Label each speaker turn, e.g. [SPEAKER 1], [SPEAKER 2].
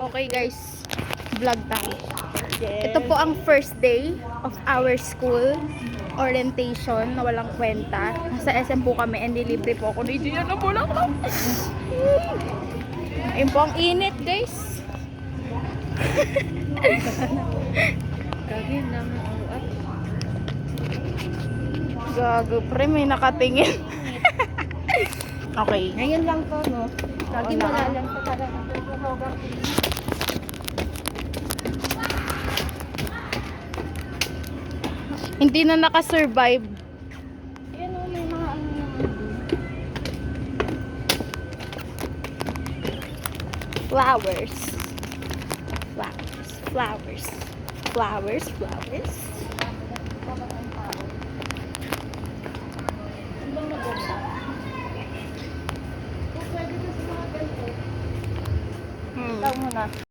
[SPEAKER 1] Okay guys, vlog tayo. Ito po ang first day of our school orientation na walang kwenta. Nasa SM po kami and nilibre po ako. Hindi yan na mula ko. Ayun po ang init guys.
[SPEAKER 2] Kagin naman ang uat.
[SPEAKER 1] Gago pre, may nakatingin. Okay.
[SPEAKER 2] Ngayon lang to, no? Kagin
[SPEAKER 1] Wala.
[SPEAKER 2] wala lang to talaga.
[SPEAKER 1] Hindi na nakasurvive.
[SPEAKER 2] Yan o, may mga ano naman.
[SPEAKER 1] Flowers. Flowers. Flowers. Flowers. Flowers.
[SPEAKER 2] Ibang maganda. Kung pwede na sa mga ganito,
[SPEAKER 1] Hmm.
[SPEAKER 2] itaw mo na.